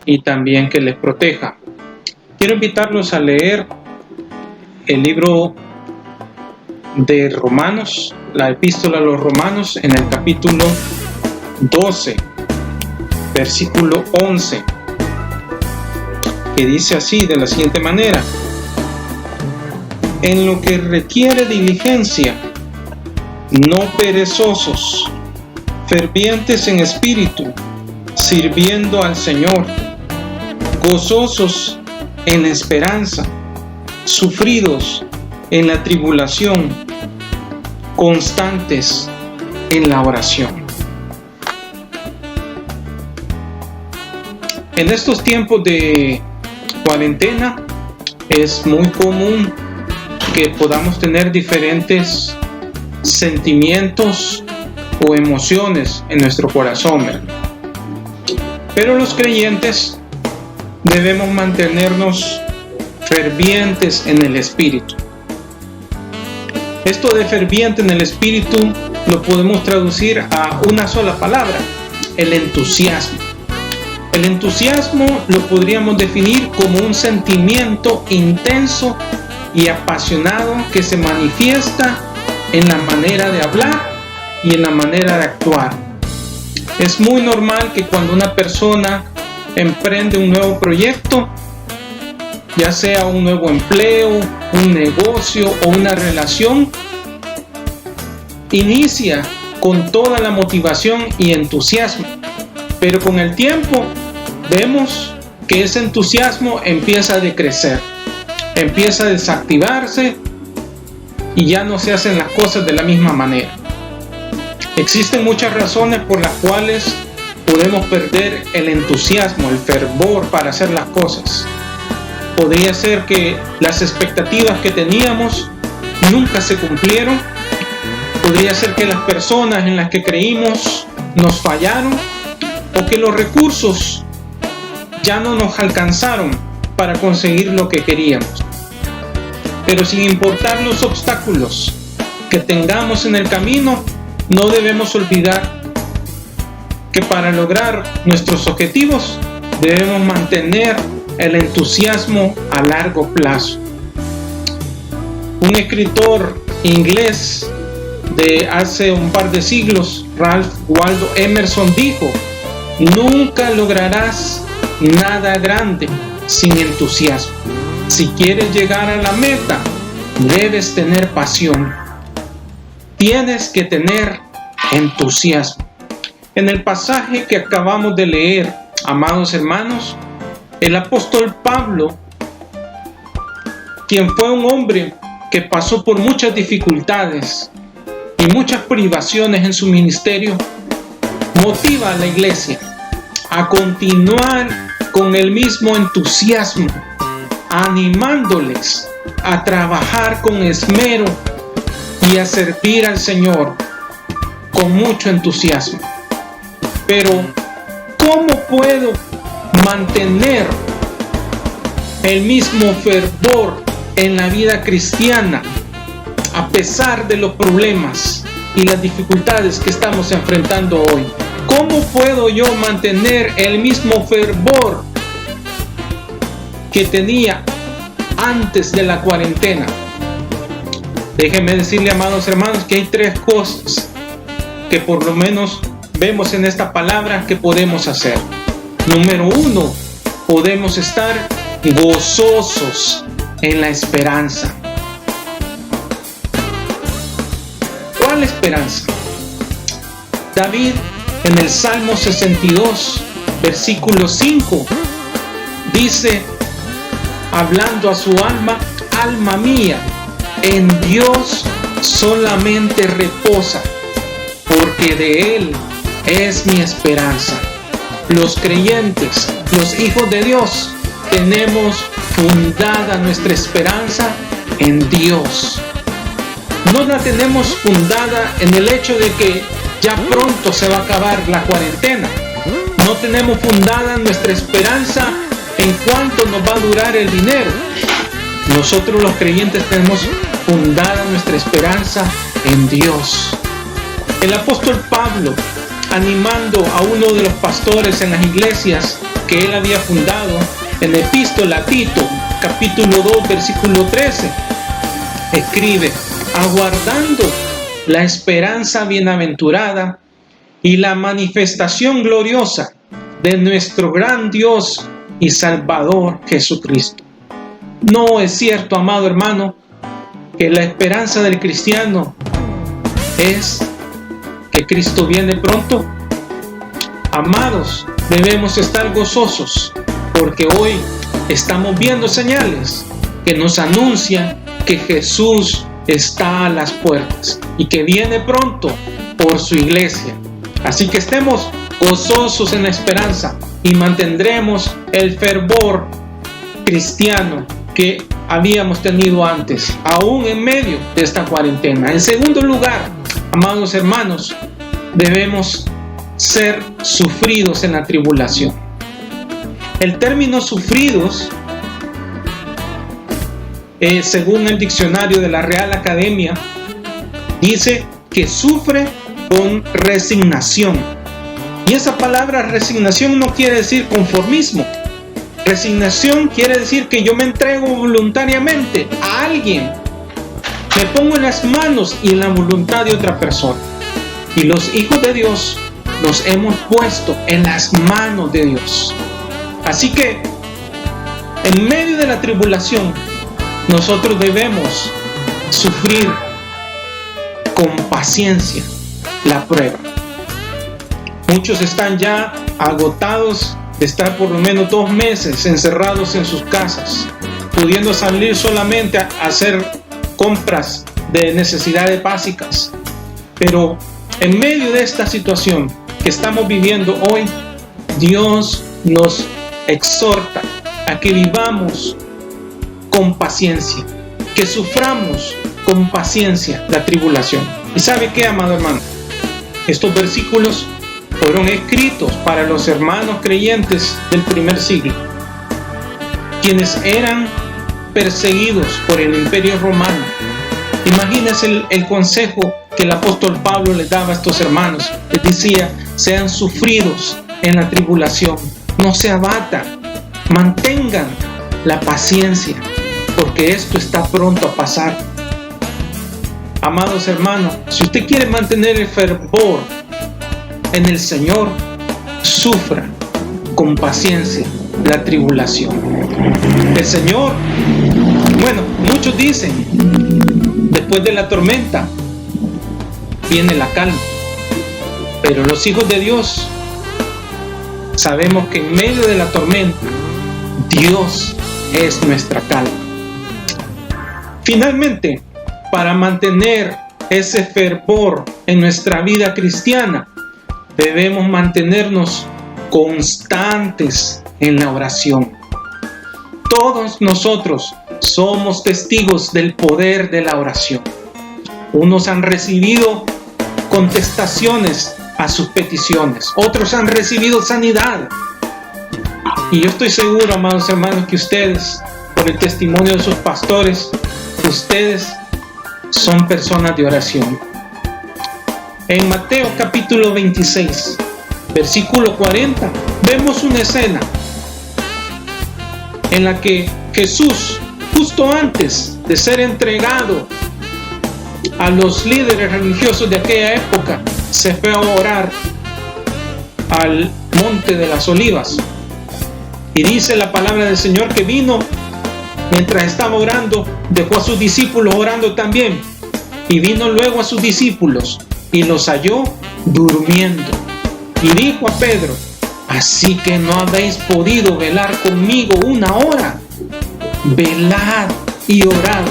y también que les proteja. Quiero invitarlos a leer el libro de Romanos, la epístola a los Romanos, en el capítulo 12, versículo 11, que dice así, de la siguiente manera: en lo que requiere diligencia, no perezosos, fervientes en espíritu, sirviendo al Señor, gozosos en la esperanza, sufridos en la tribulación, constantes en la oración. En estos tiempos de cuarentena es muy común que podamos tener diferentes sentimientos o emociones en nuestro corazón, ¿verdad? Pero los creyentes debemos mantenernos fervientes en el espíritu. Esto de ferviente en el espíritu lo podemos traducir a una sola palabra: el entusiasmo. El entusiasmo lo podríamos definir como un sentimiento intenso y apasionado que se manifiesta en la manera de hablar y en la manera de actuar. Es muy normal que cuando una persona emprende un nuevo proyecto, ya sea un nuevo empleo, un negocio o una relación, inicia con toda la motivación y entusiasmo, pero con el tiempo vemos que ese entusiasmo empieza a decrecer, empieza a desactivarse y ya no se hacen las cosas de la misma manera. Existen muchas razones por las cuales podemos perder el entusiasmo, el fervor para hacer las cosas. Podría ser que las expectativas que teníamos nunca se cumplieron. Podría ser que las personas en las que creímos nos fallaron, o que los recursos ya no nos alcanzaron para conseguir lo que queríamos. Pero sin importar los obstáculos que tengamos en el camino, no debemos olvidar que para lograr nuestros objetivos debemos mantener el entusiasmo a largo plazo. Un escritor inglés de hace un par de siglos, Ralph Waldo Emerson, dijo: nunca lograrás nada grande sin entusiasmo. Si quieres llegar a la meta, debes tener pasión. Tienes que tener entusiasmo. En el pasaje que acabamos de leer, amados hermanos, el apóstol Pablo, quien fue un hombre que pasó por muchas dificultades y muchas privaciones en su ministerio, motiva a la iglesia a continuar con el mismo entusiasmo, animándoles a trabajar con esmero y a servir al Señor con mucho entusiasmo. Pero, ¿cómo puedo mantener el mismo fervor en la vida cristiana a pesar de los problemas y las dificultades que estamos enfrentando hoy? ¿Cómo puedo yo mantener el mismo fervor que tenía antes de la cuarentena? Déjenme decirle, amados hermanos, que hay tres cosas que por lo menos vemos en esta palabra que podemos hacer. Número uno, podemos estar gozosos en la esperanza. ¿Cuál esperanza? David, en el Salmo 62, versículo 5, dice, hablando a su alma: alma mía, en Dios solamente reposa, porque de Él es mi esperanza. Los creyentes, los hijos de Dios, tenemos fundada nuestra esperanza en Dios. No la tenemos fundada en el hecho de que ya pronto se va a acabar la cuarentena. No tenemos fundada nuestra esperanza en cuánto nos va a durar el dinero. Nosotros los creyentes tenemos fundada nuestra esperanza en Dios. El apóstol Pablo, animando a uno de los pastores en las iglesias, que él había fundado en Epístola a Tito, capítulo 2, versículo 13, escribe: aguardando la esperanza bienaventurada y la manifestación gloriosa de nuestro gran Dios y Salvador Jesucristo. No es cierto, amado hermano, que la esperanza del cristiano es que Cristo viene pronto. Amados, debemos estar gozosos porque hoy estamos viendo señales que nos anuncian que Jesús está a las puertas y que viene pronto por su iglesia. Así que estemos gozosos en la esperanza y mantendremos el fervor cristiano que habíamos tenido antes, aún en medio de esta cuarentena. En segundo lugar, amados hermanos, debemos ser sufridos en la tribulación. El término sufridos, según el diccionario de la Real Academia, dice que sufre con resignación. Y esa palabra resignación no quiere decir conformismo. Resignación quiere decir que yo me entrego voluntariamente a alguien. Me pongo en las manos y en la voluntad de otra persona. Y los hijos de Dios nos hemos puesto en las manos de Dios. Así que, en medio de la tribulación, nosotros debemos sufrir con paciencia la prueba. Muchos están ya agotados de estar por lo menos 2 meses encerrados en sus casas, pudiendo salir solamente a hacer compras de necesidades básicas. Pero en medio de esta situación que estamos viviendo hoy, Dios nos exhorta a que vivamos con paciencia, que suframos con paciencia la tribulación. ¿Y sabe qué, amado hermano? Estos versículos fueron escritos para los hermanos creyentes del primer siglo, quienes eran perseguidos por el Imperio Romano. Imagínense el consejo que el apóstol Pablo les daba a estos hermanos. Les decía: sean sufridos en la tribulación, no se abatan, mantengan la paciencia, porque esto está pronto a pasar. Amados hermanos, si usted quiere mantener el fervor en el Señor, sufra con paciencia la tribulación. El Señor, bueno, muchos dicen, después de la tormenta viene la calma, pero los hijos de Dios sabemos que en medio de la tormenta Dios es nuestra calma. Finalmente, para mantener ese fervor en nuestra vida cristiana, debemos mantenernos constantes en la oración. Todos nosotros somos testigos del poder de la oración. Unos han recibido contestaciones a sus peticiones, otros han recibido sanidad. Y yo estoy seguro, amados hermanos, que ustedes, por el testimonio de sus pastores, ustedes son personas de oración. En Mateo capítulo 26, versículo 40, vemos una escena en la que Jesús, justo antes de ser entregado a los líderes religiosos de aquella época, se fue a orar al monte de las Olivas. Y dice la palabra del Señor que vino, mientras estaba orando, dejó a sus discípulos orando también, y vino luego a sus discípulos y los halló durmiendo. Y dijo a Pedro: ¿así que no habéis podido velar conmigo 1 hora? Velad y orad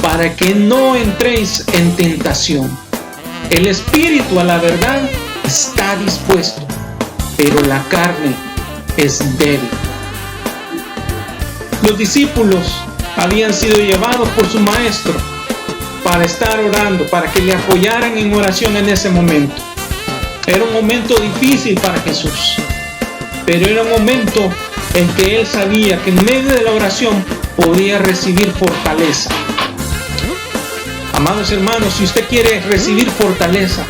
para que no entréis en tentación. El espíritu, a la verdad, está dispuesto, pero la carne es débil. Los discípulos habían sido llevados por su maestro para estar orando, para que le apoyaran en oración en ese momento. Era un momento difícil para Jesús, pero era un momento en que él sabía que en medio de la oración podía recibir fortaleza. Amados hermanos, si usted quiere recibir fortaleza,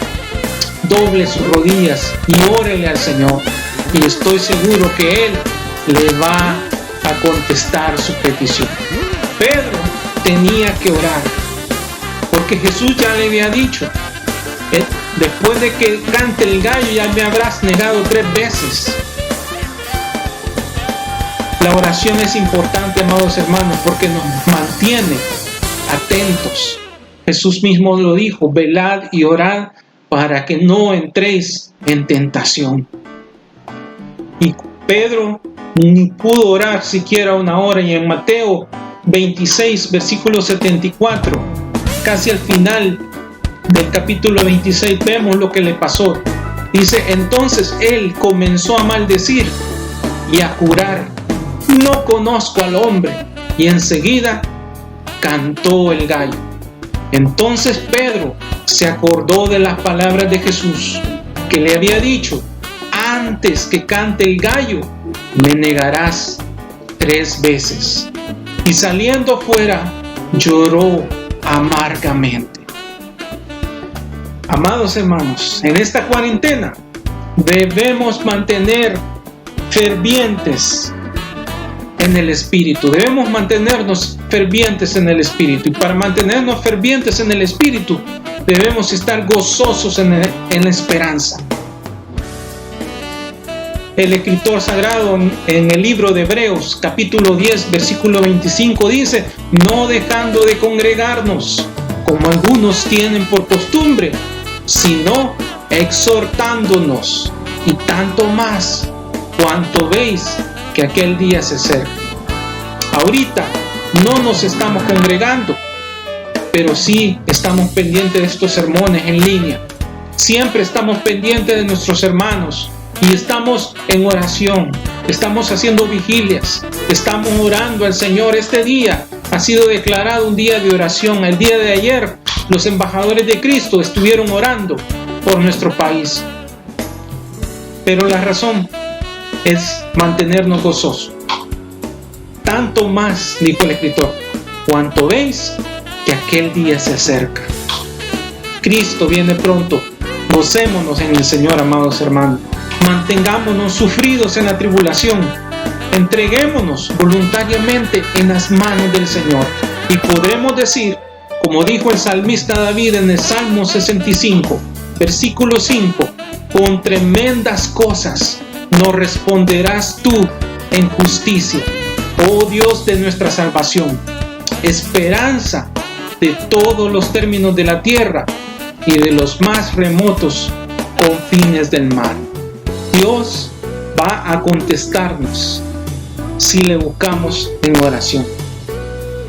doble sus rodillas y órele al Señor, y estoy seguro que Él le va a contestar su petición. Pedro tenía que orar, porque Jesús ya le había dicho, después de que cante el gallo ya me habrás negado 3 veces. La oración es importante, amados hermanos, porque nos mantiene atentos. Jesús mismo lo dijo, velad y orad para que no entréis en tentación. Y Pedro ni pudo orar siquiera 1 hora, y en Mateo 26, versículo 74, casi al final del capítulo 26, vemos lo que le pasó. Dice, entonces él comenzó a maldecir y a jurar, no conozco al hombre, y enseguida cantó el gallo. Entonces Pedro se acordó de las palabras de Jesús, que le había dicho, antes que cante el gallo, me negarás 3 veces. Y saliendo fuera, lloró amargamente. Amados hermanos, en esta cuarentena debemos mantener fervientes en el Espíritu. Debemos mantenernos fervientes en el Espíritu. Y para mantenernos fervientes en el Espíritu, debemos estar gozosos en la esperanza. El escritor sagrado en el libro de Hebreos, capítulo 10, versículo 25, dice, no dejando de congregarnos, como algunos tienen por costumbre, sino exhortándonos, y tanto más, cuanto veis que aquel día se acerca. Ahorita no nos estamos congregando, pero sí estamos pendientes de estos sermones en línea. Siempre estamos pendientes de nuestros hermanos y estamos en oración, estamos haciendo vigilias, estamos orando al Señor. Este día ha sido declarado un día de oración. El día de ayer los embajadores de Cristo estuvieron orando por nuestro país. Pero la razón es mantenernos gozosos. Tanto más, dijo el escritor, cuanto veis que aquel día se acerca. Cristo viene pronto. Gocémonos en el Señor, amados hermanos. Mantengámonos sufridos en la tribulación. Entreguémonos voluntariamente en las manos del Señor. Y podremos decir, como dijo el salmista David en el Salmo 65, versículo 5, con tremendas cosas nos responderás tú en justicia, oh Dios de nuestra salvación, esperanza de todos los términos de la tierra y de los más remotos confines del mar. Dios va a contestarnos si le buscamos en oración.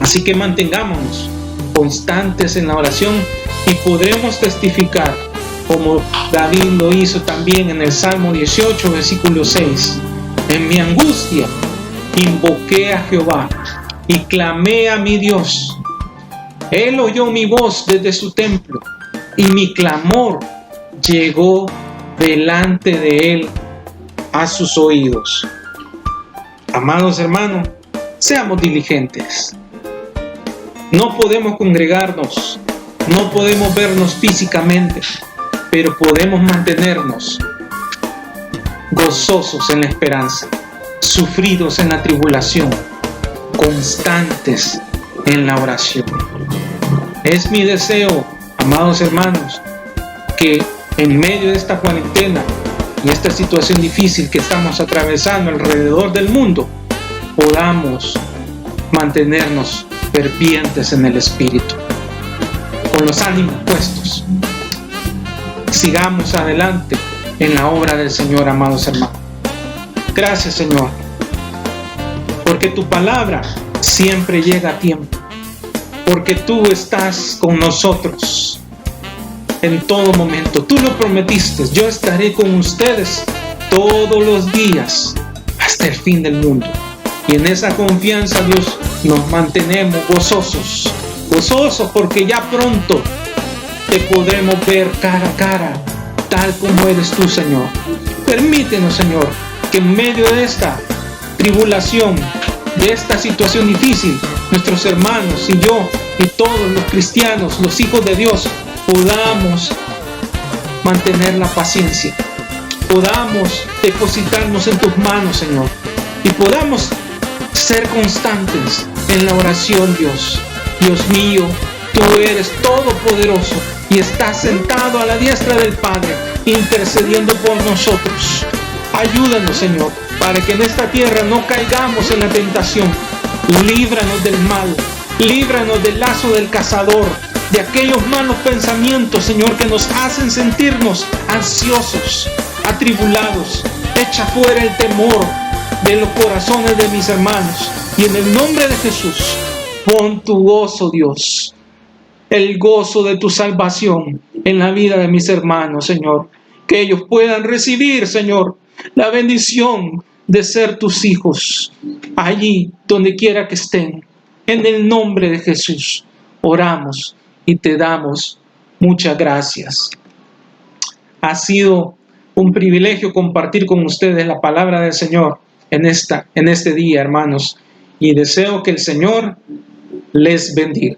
Así que mantengámonos constantes en la oración y podremos testificar, como David lo hizo también en el Salmo 18, versículo 6. En mi angustia invoqué a Jehová y clamé a mi Dios. Él oyó mi voz desde su templo y mi clamor llegó delante de él a sus oídos. Amados hermanos, seamos diligentes. No podemos congregarnos, no podemos vernos físicamente, pero podemos mantenernos gozosos en la esperanza, sufridos en la tribulación, constantes en la oración. Es mi deseo, amados hermanos, que en medio de esta cuarentena y esta situación difícil que estamos atravesando alrededor del mundo, podamos mantenernos fervientes en el Espíritu, con los ánimos puestos. Sigamos adelante en la obra del Señor, amados hermanos. Gracias, Señor, porque tu palabra siempre llega a tiempo, porque tú estás con nosotros en todo momento. Tú lo prometiste, yo estaré con ustedes todos los días hasta el fin del mundo. Y en esa confianza, Dios, nos mantenemos gozosos porque ya pronto te podremos ver cara a cara, tal como eres tú, Señor. Permítenos, Señor, que en medio de esta tribulación, de esta situación difícil, nuestros hermanos y yo y todos los cristianos, los hijos de Dios, podamos mantener la paciencia, podamos depositarnos en tus manos, Señor, y podamos ser constantes en la oración, Dios. Dios mío, tú eres todopoderoso y estás sentado a la diestra del Padre, intercediendo por nosotros. Ayúdanos, Señor, para que en esta tierra no caigamos en la tentación. Líbranos del mal, líbranos del lazo del cazador, de aquellos malos pensamientos, Señor, que nos hacen sentirnos ansiosos, atribulados. Echa fuera el temor de los corazones de mis hermanos. Y en el nombre de Jesús, pon tu gozo, Dios, el gozo de tu salvación en la vida de mis hermanos, Señor. Que ellos puedan recibir, Señor, la bendición de ser tus hijos, allí donde quiera que estén. En el nombre de Jesús, oramos y te damos muchas gracias. Ha sido un privilegio compartir con ustedes la palabra del Señor en este día, hermanos, y deseo que el Señor les bendiga.